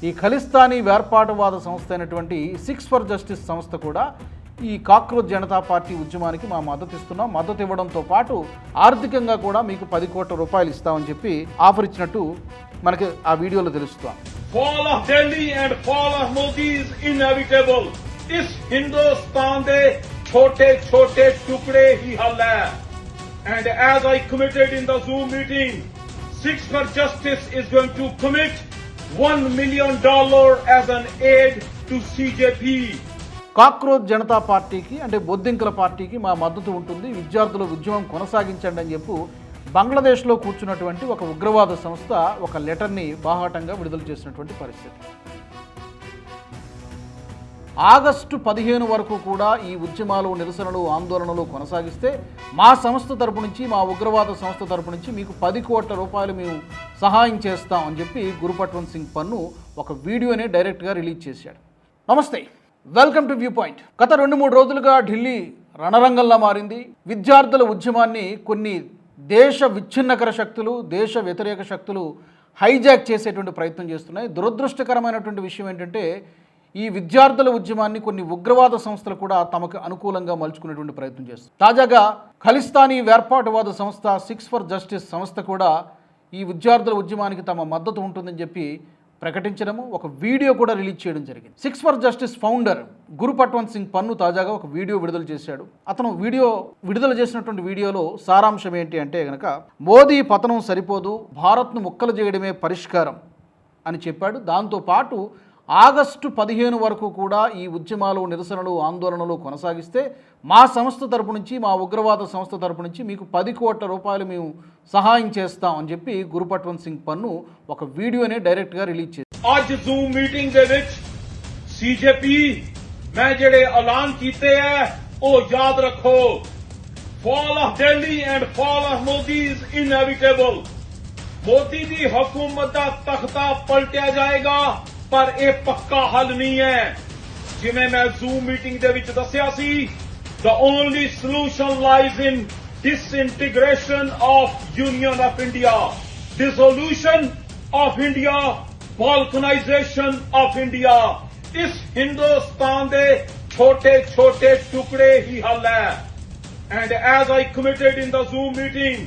ఈ ఖలిస్తానీ వేర్పాటువాద సంస్థ అయినటువంటి సిక్స్ ఫర్ జస్టిస్ సంస్థ కూడా ఈ కాక్రోచ్ జనతా పార్టీ ఉద్యమానికి మా మద్దతు ఇస్తున్నాం. మద్దతు ఇవ్వడంతో పాటు ఆర్థికంగా కూడా మీకు 10 కోట్ల రూపాయలు ఇస్తామని చెప్పి ఆఫర్ ఇచ్చినట్టు మనకి ఆ వీడియోలో తెలుస్తాం. Fall of Delhi and fall of Modi is inevitable. इस हिंदुस्तान दे छोटे छोटे टुकड़े ही हल है. And as I committed in the Zoom meeting, Six for Justice is going to commit $1 million as an aid to CJP. Cockroach Janata పార్టీకి అంటే బొద్దింకల పార్టీకి మా మద్దతు ఉంటుంది, విద్యార్థుల ఉద్యమం కొనసాగించండి అని చెప్పి బంగ్లాదేశ్లో కూర్చున్నటువంటి ఒక ఉగ్రవాద సంస్థ ఒక లెటర్ని బాహాటంగా విడుదల చేసినటువంటి పరిస్థితి. ఆగస్టు 15 వరకు కూడా ఈ ఉద్యమాలు, నిరసనలు, ఆందోళనలు కొనసాగిస్తే మా సంస్థ తరపు నుంచి, మా ఉగ్రవాద సంస్థ తరపు నుంచి మీకు 10 కోట్ల రూపాయలు మేము సహాయం చేస్తాం అని చెప్పి గురుపట్వంత్ సింగ్ పన్ను ఒక వీడియోని డైరెక్ట్గా రిలీజ్ చేశాడు. నమస్తే, వెల్కమ్ టు వ్యూ పాయింట్. గత 2-3 రోజులుగా ఢిల్లీ రణరంగంలా మారింది. విద్యార్థుల ఉద్యమాన్ని కొన్ని దేశ విచ్ఛిన్నకర శక్తులు, దేశ వ్యతిరేక శక్తులు హైజాక్ చేసేటువంటి ప్రయత్నం చేస్తున్నాయి. దురదృష్టకరమైనటువంటి విషయం ఏంటంటే ఈ విద్యార్థుల ఉద్యమాన్ని కొన్ని ఉగ్రవాద సంస్థలు కూడా తమకు అనుకూలంగా మలుచుకునేటువంటి ప్రయత్నం చేస్తుంది. తాజాగా ఖలిస్తానీ వేర్పాటువాద సంస్థ సిక్స్ ఫర్ జస్టిస్ సంస్థ కూడా ఈ విద్యార్థుల ఉద్యమానికి తమ మద్దతు ఉంటుందని చెప్పి ప్రకటించడము, ఒక వీడియో కూడా రిలీజ్ చేయడం జరిగింది. Six for justice founder Gurpatwant Singh పన్ను తాజాగా ఒక వీడియో విడుదల చేశాడు. అతను విడుదల చేసినటువంటి వీడియోలో సారాంశం ఏంటి అంటే గనక, మోదీ పతనం సరిపోదు, భారత్ను ముక్కలు చేయడమే పరిష్కారం అని చెప్పాడు. దాంతోపాటు ఆగస్టు 15 వరకు కూడా ఈ ఉద్యమాలు, నిరసనలు, ఆందోళనలు కొనసాగిస్తే మా సంస్థ తరపు నుంచి, మా ఉగ్రవాద సంస్థ తరపు నుంచి మీకు 10 కోట్ల రూపాయలు మేము సహాయం చేస్తాం అని చెప్పి గురుపట్వంత్ సింగ్ పన్ను ఒక వీడియోని డైరెక్ట్గా రిలీజ్ చేశారు. आज Zoom मीटिंग दे विच सीजेपी मैं जेड़े ऐलान कीते है ओ याद रखो. Fall of Delhi and fall of Modi is inevitable. Modi दी हुकूमत दा तख्ता पलटिया जाएगा पर यह पक्का हल नहीं है. जिवें मैं Zoom मीटिंग दे विच दस्सिया सी, the only solution lies in disintegration of Union of India, dissolution of India, balkanization of India. इस हिंदुस्तान दे छोटे छोटे टुकड़े ही हल है. And as I committed in the Zoom meeting,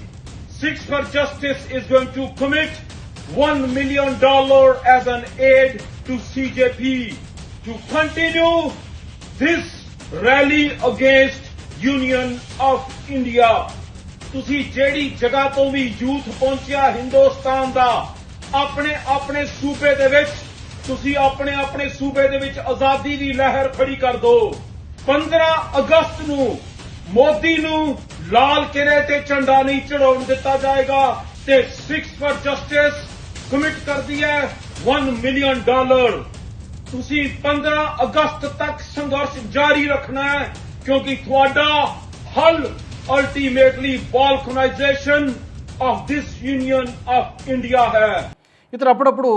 Six for Justice is going to commit $1 million as an aid to CJP to continue this rally against Union of India. ਤੁਸੀਂ ਜਿਹੜੀ ਜਗ੍ਹਾ ਤੋਂ ਵੀ ਯੂਥ ਪਹੁੰਚਿਆ ਹਿੰਦੁਸਤਾਨ ਦਾ, ਆਪਣੇ ਸੂਬੇ ਦੇ ਵਿੱਚ ਤੁਸੀਂ ਆਪਣੇ ਸੂਬੇ ਦੇ ਵਿੱਚ ਆਜ਼ਾਦੀ ਦੀ ਲਹਿਰ ਖੜੀ ਕਰ ਦਿਓ. 15 ਅਗਸਤ ਨੂੰ ਮੋਦੀ ਨੂੰ ਲਾਲ ਕਿਲੇ ਤੇ ਝੰਡਾ ਨਹੀਂ ਚੜਾਉਣ ਦਿੱਤਾ ਜਾਏਗਾ ਤੇ ਸਿਕਸ ਫॉर ਜਸਟਿਸ ਕਮਿਟ ਕਰਦੀ ਹੈ $1 ਮਿਲੀਅਨ. ਤੁਸੀਂ 15 ਅਗਸਤ ਤੱਕ ਸੰਘਰਸ਼ ਜਾਰੀ ਰੱਖਣਾ ਹੈ ਕਿਉਂਕਿ ਤੁਹਾਡਾ ਹੱਲ ultimately balkanization of this union of India హై. ఇతను అప్పుడప్పుడు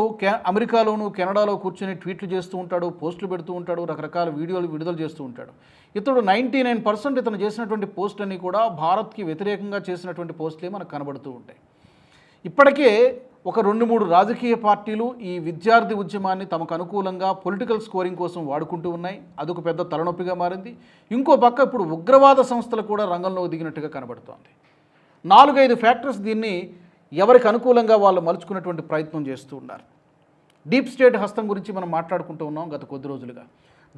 అమెరికాలోను, కెనడాలో కూర్చొని ట్వీట్లు చేస్తూ ఉంటాడు, పోస్టులు పెడుతూ ఉంటాడు, రకరకాల వీడియోలు విడుదల చేస్తూ ఉంటాడు. ఇతడు 99% ఇతను చేసినటువంటి పోస్టులన్నీ కూడా భారత్కి వ్యతిరేకంగా చేసినటువంటి పోస్టులే మనకు కనబడుతూ ఉంటాయి. ఇప్పటికే ఒక 2-3 రాజకీయ పార్టీలు ఈ విద్యార్థి ఉద్యమాన్ని తమకు అనుకూలంగా పొలిటికల్ స్కోరింగ్ కోసం వాడుకుంటూ ఉన్నాయి. అదొక పెద్ద తలనొప్పిగా మారింది. ఇంకో పక్క ఇప్పుడు ఉగ్రవాద సంస్థలు కూడా రంగంలో దిగినట్టుగా కనబడుతోంది. 4-5 ఫ్యాక్టర్స్ దీన్ని ఎవరికి అనుకూలంగా వాళ్ళు మలుచుకున్నటువంటి ప్రయత్నం చేస్తూ ఉన్నారు. డీప్ స్టేట్ హస్తం గురించి మనం మాట్లాడుకుంటూ ఉన్నాం గత కొద్ది రోజులుగా.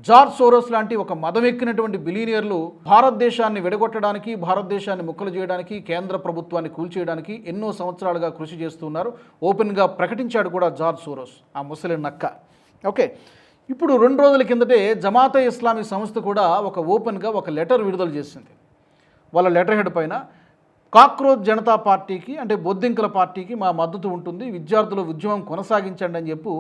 జార్జ్ సోరోస్ లాంటి ఒక మదమెక్కినటువంటి బిలియనియర్లు భారతదేశాన్ని విడగొట్టడానికి, భారతదేశాన్ని ముక్కలు చేయడానికి, కేంద్ర ప్రభుత్వాన్ని కూల్చేయడానికి ఎన్నో సంవత్సరాలుగా కృషి చేస్తున్నారు. ఓపెన్గా ప్రకటించాడు కూడా జార్జ్ సోరోస్, ఆ ముసలి నక్క. ఓకే, ఇప్పుడు 2 రోజుల కిందటే జమాతే ఇస్లామీ సంస్థ కూడా ఓపెన్గా ఒక లెటర్ విడుదల చేసింది. వాళ్ళ లెటర్ హెడ్ పైన కాక్రోచ్ జనతా పార్టీకి అంటే బొద్దింకల పార్టీకి మా మద్దతు ఉంటుంది, విద్యార్థుల ఉద్యమం కొనసాగించండి అని చెప్పి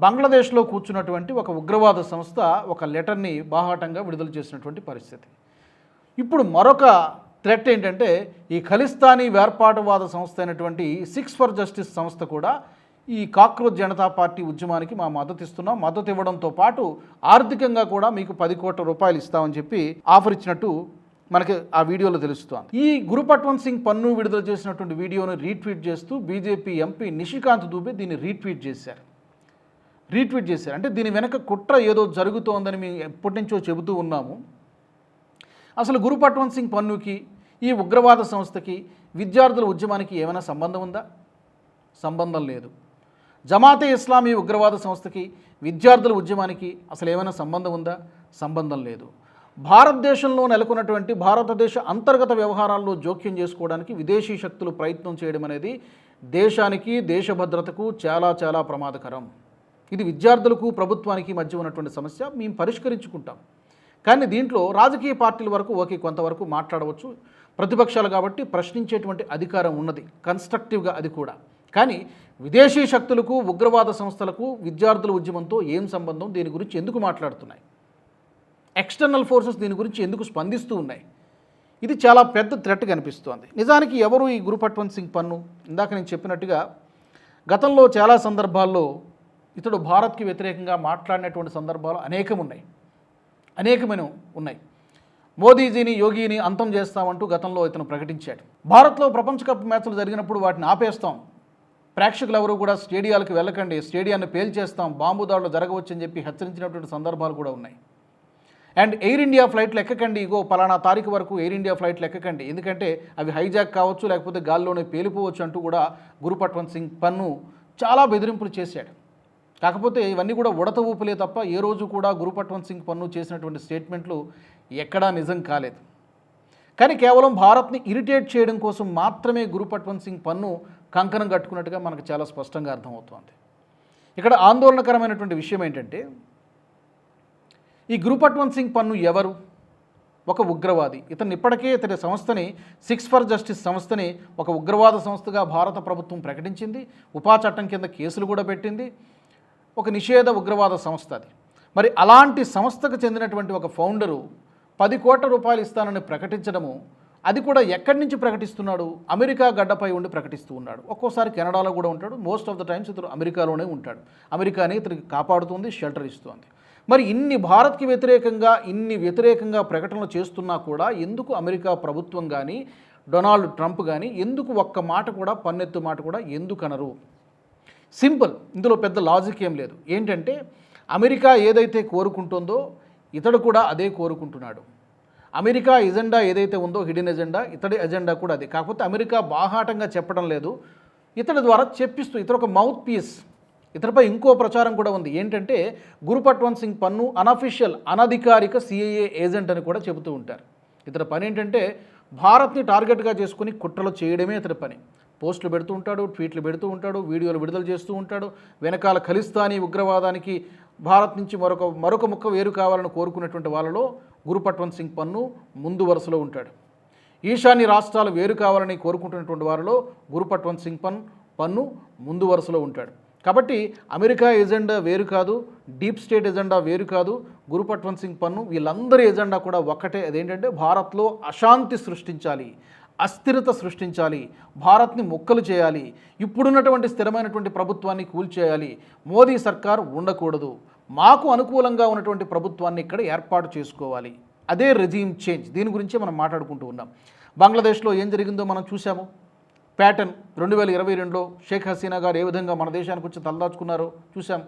బంగ్లాదేశ్లో కూర్చున్నటువంటి ఒక ఉగ్రవాద సంస్థ ఒక లెటర్ని బాహాటంగా విడుదల చేసినటువంటి పరిస్థితి. ఇప్పుడు మరొక థ్రెట్ ఏంటంటే ఈ ఖలిస్తానీ వేర్పాటువాద సంస్థ అయినటువంటి సిక్స్ ఫర్ జస్టిస్ సంస్థ కూడా ఈ కాక్రోచ్ జనతా పార్టీ ఉద్యమానికి మా మద్దతు ఇస్తున్నాం, మద్దతు ఇవ్వడంతో పాటు ఆర్థికంగా కూడా మీకు 10 కోట్ల రూపాయలు ఇస్తామని చెప్పి ఆఫర్ ఇచ్చినట్టు మనకి ఆ వీడియోలో తెలుస్తోంది. ఈ గురుపట్వంత్ సింగ్ పన్ను విడుదల చేసినటువంటి వీడియోను రీట్వీట్ చేస్తూ బీజేపీ ఎంపీ నిషికాంత్ దూబే దీన్ని రీట్వీట్ చేశారు. రీట్వీట్ చేశారు. అంటే దీని వెనక కుట్ర ఏదో జరుగుతోందని మేము ఎప్పటి నుంచో చెబుతూ ఉన్నాము. అసలు గురు పట్వంత్ సింగ్ పన్నుకి, ఈ ఉగ్రవాద సంస్థకి, విద్యార్థుల ఉద్యమానికి ఏమైనా సంబంధం ఉందా? సంబంధం లేదు. జమాతే ఇస్లామీ ఉగ్రవాద సంస్థకి, విద్యార్థుల ఉద్యమానికి అసలు ఏమైనా సంబంధం ఉందా? సంబంధం లేదు. భారతదేశంలో నెలకొన్నటువంటి భారతదేశ అంతర్గత వ్యవహారాల్లో జోక్యం చేసుకోవడానికి విదేశీ శక్తులు ప్రయత్నం చేయడం అనేది దేశానికి, దేశ భద్రతకు చాలా చాలా ప్రమాదకరం. ఇది విద్యార్థులకు, ప్రభుత్వానికి మధ్య ఉన్నటువంటి సమస్య. మేము పరిష్కరించుకుంటాం. కానీ దీంట్లో రాజకీయ పార్టీల వరకు ఓకే, కొంతవరకు మాట్లాడవచ్చు, ప్రతిపక్షాలు కాబట్టి ప్రశ్నించేటువంటి అధికారం ఉన్నది, కన్స్ట్రక్టివ్గా అది కూడా. కానీ విదేశీ శక్తులకు, ఉగ్రవాద సంస్థలకు విద్యార్థుల ఉద్యమంతో ఏం సంబంధం? దీని గురించి ఎందుకు మాట్లాడుతున్నాయి? ఎక్స్టర్నల్ ఫోర్సెస్ దీని గురించి ఎందుకు స్పందిస్తూ ఉన్నాయి? ఇది చాలా పెద్ద థ్రెట్ కనిపిస్తోంది. నిజానికి ఎవరు ఈ గురు పట్వంత్ సింగ్ పన్ను? ఇందాక నేను చెప్పినట్టుగా గతంలో చాలా సందర్భాల్లో ఇతడు భారత్కి వ్యతిరేకంగా మాట్లాడినటువంటి సందర్భాలు అనేకమైన ఉన్నాయి. మోదీజీని, యోగిని అంతం చేస్తామంటూ గతంలో ఇతను ప్రకటించాడు. భారత్లో ప్రపంచ కప్ మ్యాచ్లు జరిగినప్పుడు వాటిని ఆపేస్తాం, ప్రేక్షకులు ఎవరు కూడా స్టేడియాలకు వెళ్ళకండి, స్టేడియాన్ని పేల్చేస్తాం, బాంబు దాడులు జరగవచ్చని చెప్పి హెచ్చరించినటువంటి సందర్భాలు కూడా ఉన్నాయి. అండ్ ఎయిర్ ఇండియా ఫ్లైట్లు ఎక్కకండి, ఇగో పలానా తారీఖు వరకు ఎయిర్ ఇండియా ఫ్లైట్లు ఎక్కకండి, ఎందుకంటే అవి హైజాక్ కావచ్చు, లేకపోతే గాల్లోనే పేలిపోవచ్చు అంటూ కూడా గురు పట్వంత్ సింగ్ పన్ను చాలా బెదిరింపులు చేశాడు. కాకపోతే ఇవన్నీ కూడా ఉడత ఊపులే తప్ప ఏ రోజు కూడా గురు పట్వంత్ సింగ్ పన్ను చేసినటువంటి స్టేట్మెంట్లు ఎక్కడా నిజం కాలేదు. కానీ కేవలం భారత్ని ఇరిటేట్ చేయడం కోసం మాత్రమే గురు పట్వంత్ సింగ్ పన్ను కంకణం కట్టుకున్నట్టుగా మనకు చాలా స్పష్టంగా అర్థమవుతోంది. ఇక్కడ ఆందోళనకరమైనటువంటి విషయం ఏంటంటే, ఈ గురు పట్వంత్ సింగ్ పన్ను ఎవరు? ఒక ఉగ్రవాది. ఇతను ఇప్పటికే ఇతని సంస్థని, సిక్స్ ఫర్ జస్టిస్ సంస్థని ఒక ఉగ్రవాద సంస్థగా భారత ప్రభుత్వం ప్రకటించింది. ఉపా చట్టం కింద కేసులు కూడా పెట్టింది. ఒక నిషేధ ఉగ్రవాద సంస్థ అది. మరి అలాంటి సంస్థకు చెందినటువంటి ఒక ఫౌండరు 10 కోట్ల రూపాయలు ఇస్తానని ప్రకటించడము, అది కూడా ఎక్కడి నుంచి ప్రకటిస్తున్నాడు? అమెరికా గడ్డపై ఉండి ప్రకటిస్తూ ఉన్నాడు. ఒక్కోసారి కెనడాలో కూడా ఉంటాడు. మోస్ట్ ఆఫ్ ద టైమ్స్ ఇతను అమెరికాలోనే ఉంటాడు. అమెరికానే ఇతనికి కాపాడుతుంది, షెల్టర్ ఇస్తుంది. మరి భారత్కి వ్యతిరేకంగా ప్రకటనలు చేస్తున్నా కూడా ఎందుకు అమెరికా ప్రభుత్వం కానీ, డొనాల్డ్ ట్రంప్ కానీ ఎందుకు ఒక్క మాట కూడా, పన్నెత్తు మాట కూడా ఎందుకు అనరు? సింపుల్, ఇందులో పెద్ద లాజిక్ ఏం లేదు. ఏంటంటే, అమెరికా ఏదైతే కోరుకుంటుందో ఇతడు కూడా అదే కోరుకుంటున్నాడు. అమెరికా ఎజెండా ఏదైతే ఉందో, హిడెన్ ఎజెండా, ఇతడి ఎజెండా కూడా అదే. కాకపోతే అమెరికా బాహాటంగా చెప్పడం లేదు, ఇతడి ద్వారా చెప్పిస్తూ, ఇతడు ఒక మౌత్ పీస్. ఇతడిపై ఇంకో ప్రచారం కూడా ఉంది. ఏంటంటే, గురు పట్వంత్ సింగ్ పన్ను అనధికారిక సిఐఏ ఏజెంట్ అని కూడా చెబుతూ ఉంటారు. ఇతడి పని ఏంటంటే, భారత్ని టార్గెట్గా చేసుకుని కుట్రలు చేయడమే ఇతడి పని. పోస్టులు పెడుతూ ఉంటాడు, ట్వీట్లు పెడుతూ ఉంటాడు, వీడియోలు విడుదల చేస్తూ ఉంటాడు. వెనకాల ఖలిస్తానీ ఉగ్రవాదానికి భారత్ నుంచి మరొక ముక్క వేరు కావాలని కోరుకున్నటువంటి వాళ్ళలో గురు పట్వంత్ సింగ్ పన్ను ముందు వరుసలో ఉంటాడు. ఈశాన్య రాష్ట్రాలు వేరు కావాలని కోరుకుంటున్నటువంటి వారిలో గురు పట్వంత్ సింగ్ పన్ను ముందు వరుసలో ఉంటాడు. కాబట్టి అమెరికా ఎజెండా వేరు కాదు, డీప్ స్టేట్ ఎజెండా వేరు కాదు, గురు పట్వంత్ సింగ్ పన్ను వీళ్ళందరి ఎజెండా కూడా ఒక్కటే. అదేంటంటే, భారత్లో అశాంతి సృష్టించాలి, అస్థిరత సృష్టించాలి, భారత్ని మొక్కలు చేయాలి, ఇప్పుడున్నటువంటి స్థిరమైనటువంటి ప్రభుత్వాన్ని కూల్చేయాలి, మోదీ సర్కార్ ఉండకూడదు, మాకు అనుకూలంగా ఉన్నటువంటి ప్రభుత్వాన్ని ఇక్కడ ఏర్పాటు చేసుకోవాలి. అదే రెజీమ్ చేంజ్. దీని గురించే మనం మాట్లాడుకుంటూ ఉన్నాం. బంగ్లాదేశ్లో ఏం జరిగిందో మనం చూసాము. ప్యాటర్న్ 2022లో షేక్ హసీనా గారు ఏ విధంగా మన దేశానికి వచ్చి తలదాచుకున్నారో చూసాం.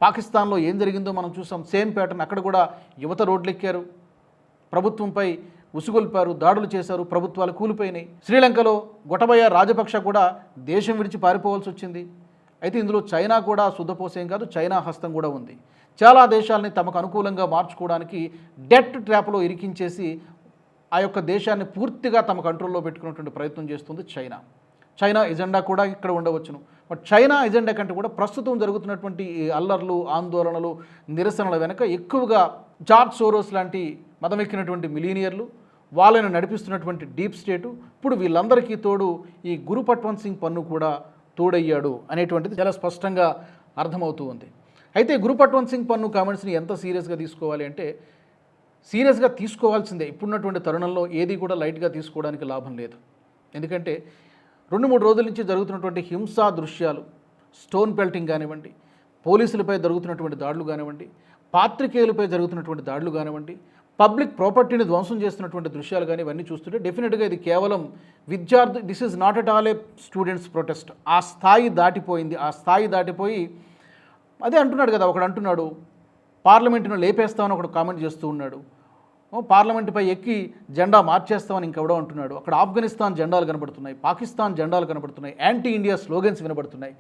పాకిస్తాన్లో ఏం జరిగిందో మనం చూసాం. Same pattern. అక్కడ కూడా యువత రోడ్లెక్కారు, ప్రభుత్వంపై ఉసుగొల్పారు, దాడులు చేశారు, ప్రభుత్వాలు కూలిపోయినాయి. శ్రీలంకలో గొటబయ రాజపక్ష కూడా దేశం విడిచి పారిపోవాల్సి వచ్చింది. అయితే ఇందులో చైనా కూడా శుద్ధపోసేం కాదు, చైనా హస్తం కూడా ఉంది. చాలా దేశాలని తమకు అనుకూలంగా మార్చుకోవడానికి డెట్ ట్రాప్లో ఇరికించేసి ఆ యొక్క దేశాన్ని పూర్తిగా తమ కంట్రోల్లో పెట్టుకున్నటువంటి ప్రయత్నం చేస్తుంది చైనా ఎజెండా కూడా ఇక్కడ ఉండవచ్చును. బట్ చైనా ఎజెండా కంటే కూడా ప్రస్తుతం జరుగుతున్నటువంటి అల్లర్లు, ఆందోళనలు, నిరసనల వెనుక ఎక్కువగా జార్జ్ సోరోస్ లాంటి మదమెక్కినటువంటి మిలీనియర్లు, వాళ్ళని నడిపిస్తున్నటువంటి డీప్ స్టేటు, ఇప్పుడు వీళ్ళందరికీ తోడు ఈ గురు పట్వంత్ సింగ్ పన్ను కూడా తోడయ్యాడు అనేటువంటిది చాలా స్పష్టంగా అర్థమవుతూ ఉంది. అయితే గురు పట్వంత్ సింగ్ పన్ను కామెంట్స్ని ఎంత సీరియస్గా తీసుకోవాలి అంటే, సీరియస్గా తీసుకోవాల్సిందే. ఇప్పుడున్నటువంటి తరుణంలో ఏది కూడా లైట్గా తీసుకోవడానికి లాభం లేదు. ఎందుకంటే 2-3 రోజుల నుంచి జరుగుతున్నటువంటి హింసా దృశ్యాలు, స్టోన్ పెల్టింగ్ కానివ్వండి, పోలీసులపై జరుగుతున్నటువంటి దాడులు కానివ్వండి, పాత్రికేయులపై జరుగుతున్నటువంటి దాడులు కానివ్వండి, పబ్లిక్ ప్రాపర్టీని ధ్వంసం చేస్తున్నటువంటి దృశ్యాలు కానీ ఇవన్నీ చూస్తుంటే డెఫినెట్గా ఇది కేవలం this is not at all A students protest. ఆ స్థాయి దాటిపోయింది. ఆ స్థాయి దాటిపోయి అదే అంటున్నాడు కదా, ఒకడు అంటున్నాడు పార్లమెంటును లేపేస్తామని ఒకడు కామెంట్ చేస్తూ ఉన్నాడు, పార్లమెంటుపై ఎక్కి జెండా మార్చేస్తామని ఇంకెవడో అంటున్నాడు. అక్కడ ఆఫ్ఘనిస్తాన్ జెండాలు కనబడుతున్నాయి, పాకిస్తాన్ జెండాలు కనబడుతున్నాయి, యాంటీ ఇండియా స్లోగన్స్ వినబడుతున్నాయి.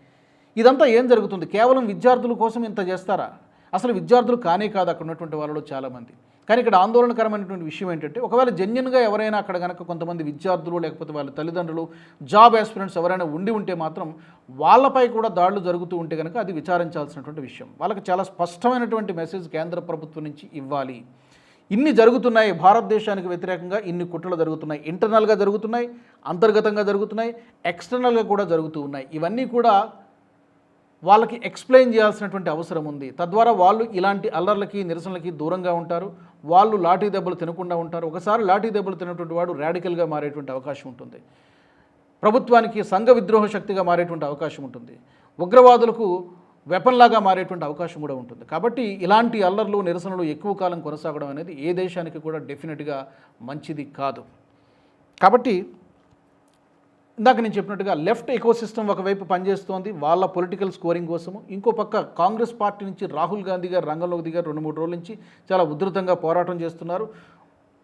ఇదంతా ఏం జరుగుతుంది? కేవలం విద్యార్థుల కోసం ఇంత చేస్తారా? అసలు విద్యార్థులు కానే కాదు అక్కడ ఉన్నటువంటి వాళ్ళలో చాలామంది. కానీ ఇక్కడ ఆందోళనకరమైనటువంటి విషయం ఏంటంటే, ఒకవేళ జెన్యున్గా ఎవరైనా అక్కడ కనుక కొంతమంది విద్యార్థులు లేకపోతే వాళ్ళ తల్లిదండ్రులు జాబ్ ఆస్పిరెంట్స్ ఎవరైనా ఉంటే మాత్రం వాళ్ళపై కూడా దాడులు జరుగుతూ ఉంటే కనుక అది విచారించాల్సినటువంటి విషయం. వాళ్ళకి చాలా స్పష్టమైనటువంటి మెసేజ్ కేంద్ర ప్రభుత్వం నుంచి ఇవ్వాలి. ఇన్ని జరుగుతున్నాయి, భారతదేశానికి వ్యతిరేకంగా ఇన్ని కుట్రలు జరుగుతున్నాయి, ఇంటర్నల్గా జరుగుతున్నాయి, అంతర్గతంగా జరుగుతున్నాయి, ఎక్స్టర్నల్గా కూడా జరుగుతూ ఉన్నాయి. ఇవన్నీ కూడా వాళ్ళకి ఎక్స్ప్లెయిన్ చేయాల్సినటువంటి అవసరం ఉంది. తద్వారా వాళ్ళు ఇలాంటి అల్లర్లకి నిరసనలకి దూరంగా ఉంటారు, వాళ్ళు లాఠీ దెబ్బలు తినకుండా ఉంటారు. ఒకసారి లాఠీ దెబ్బలు తినటువంటి వాడు రాడికల్గా మారేటువంటి అవకాశం ఉంటుంది, ప్రభుత్వానికి సంఘ విద్రోహ శక్తిగా మారేటువంటి అవకాశం ఉంటుంది, ఉగ్రవాదులకు వెపన్లాగా మారేటువంటి అవకాశం కూడా ఉంటుంది. కాబట్టి ఇలాంటి అల్లర్లు నిరసనలు ఎక్కువ కాలం కొనసాగడం అనేది ఏ దేశానికి కూడా డెఫినెట్గా మంచిది కాదు. కాబట్టి ఇందాక నేను చెప్పినట్టుగా లెఫ్ట్ ఎకోసిస్టమ్ ఒకవైపు పనిచేస్తోంది వాళ్ళ పొలిటికల్ స్కోరింగ్ కోసము. ఇంకో పక్క కాంగ్రెస్ పార్టీ నుంచి రాహుల్ గాంధీ గారు రంగంలోకి దిగారు. 2-3 రోజుల నుంచి చాలా ఉధృతంగా పోరాటం చేస్తున్నారు.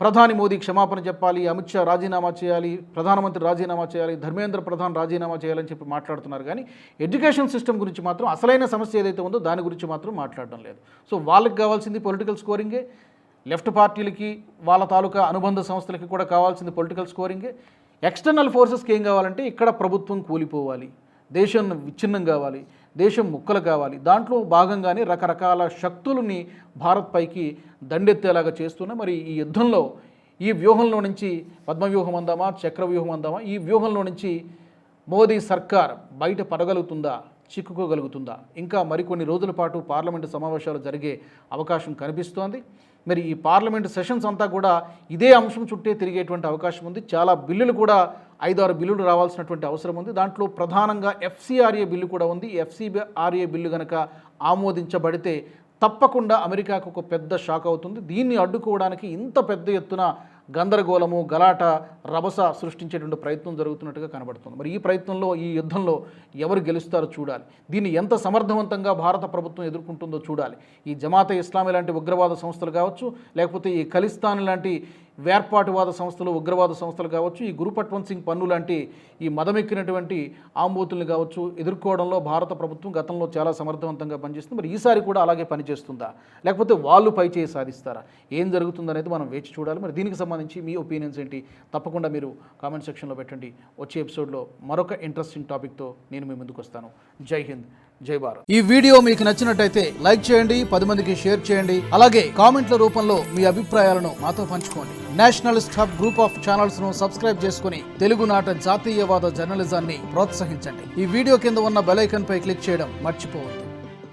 ప్రధాని మోదీ క్షమాపణ చెప్పాలి, అమిత్ షా రాజీనామా చేయాలి, ప్రధానమంత్రి రాజీనామా చేయాలి, ధర్మేంద్ర ప్రధాన్ రాజీనామా చేయాలని చెప్పి మాట్లాడుతున్నారు. కానీ ఎడ్యుకేషన్ సిస్టమ్ గురించి మాత్రం, అసలైన సమస్య ఏదైతే ఉందో దాని గురించి మాత్రం మాట్లాడడం లేదు. సో వాళ్ళకి కావాల్సింది పొలిటికల్ స్కోరింగే, లెఫ్ట్ పార్టీలకి వాళ్ళ తాలూకా అనుబంధ సంస్థలకి కూడా కావాల్సింది పొలిటికల్ స్కోరింగే. ఎక్స్టర్నల్ ఫోర్సెస్కి ఏం కావాలంటే ఇక్కడ ప్రభుత్వం కూలిపోవాలి, దేశం విచ్ఛిన్నం కావాలి, దేశం ముక్కలు కావాలి. దాంట్లో భాగంగానే రకరకాల శక్తులని భారత్ పైకి దండెత్తేలాగా చేస్తున్నా. మరి ఈ యుద్ధంలో ఈ వ్యూహంలో నుంచి పద్మవ్యూహం అందామా, చక్రవ్యూహం అందామా, ఈ వ్యూహంలో నుంచి మోదీ సర్కార్ బయట పడగలుగుతుందా, చిక్కుకోగలుగుతుందా? ఇంకా మరికొన్ని రోజుల పాటు పార్లమెంటు సమావేశాలు జరిగే అవకాశం కనిపిస్తోంది. మరి ఈ పార్లమెంటు సెషన్స్ అంతా కూడా ఇదే అంశం చుట్టే తిరిగేటువంటి అవకాశం ఉంది. చాలా బిల్లులు కూడా 5-6 బిల్లులు రావాల్సినటువంటి అవసరం ఉంది. దాంట్లో ప్రధానంగా FCRA బిల్లు కూడా ఉంది. FCRA బిల్లు కనుక ఆమోదించబడితే తప్పకుండా అమెరికాకు ఒక పెద్ద షాక్ అవుతుంది. దీన్ని అడ్డుకోవడానికి ఇంత పెద్ద ఎత్తున గందరగోళము, గలాట, రభస సృష్టించేటువంటి ప్రయత్నం జరుగుతున్నట్టుగా కనబడుతుంది. మరి ఈ ప్రయత్నంలో, ఈ యుద్ధంలో ఎవరు గెలుస్తారో చూడాలి. దీన్ని ఎంత సమర్థవంతంగా భారత ప్రభుత్వం ఎదుర్కొంటుందో చూడాలి. ఈ జమాతే ఇస్లామీ లాంటి ఉగ్రవాద సంస్థలు కావచ్చు, లేకపోతే ఈ ఖలిస్తాన్ లాంటి వేర్పాటువాద సంస్థలు, ఉగ్రవాద సంస్థలు కావచ్చు, ఈ గురుపట్వంత్ సింగ్ పన్ను లాంటి ఈ మదమెక్కినటువంటి ఆంబోతుల్ని కావచ్చు, ఎదుర్కోవడంలో భారత ప్రభుత్వం గతంలో చాలా సమర్థవంతంగా పనిచేస్తుంది. మరి ఈసారి కూడా అలాగే పనిచేస్తుందా, లేకపోతే వాళ్ళు పైచేయి సాధిస్తారా? ఏం జరుగుతుందనేది మనం వేచి చూడాలి. మరి దీనికి సంబంధించి మీ ఒపీనియన్స్ ఏంటి? తప్పకుండా మీరు కామెంట్ సెక్షన్లో పెట్టండి. వచ్చే ఎపిసోడ్లో మరొక ఇంట్రెస్టింగ్ టాపిక్తో నేను మీ ముందుకు వస్తాను. జై హింద్, జై భారత్. ఈ వీడియో మీకు నచ్చినట్టయితే లైక్ చేయండి, 10 మందికి షేర్ చేయండి. అలాగే కామెంట్ల రూపంలో మీ అభిప్రాయాలను మాతో పంచుకోండి. Nationalist hub group of channels ను సబ్స్క్రైబ్ చేసుకుని తెలుగునాట జాతీయవాద జర్నలిజాన్ని ప్రోత్సహించండి. ఈ వీడియో కింద ఉన్న బెల్ ఐకాన్ పై క్లిక్ చేయడం మర్చిపోవద్దు.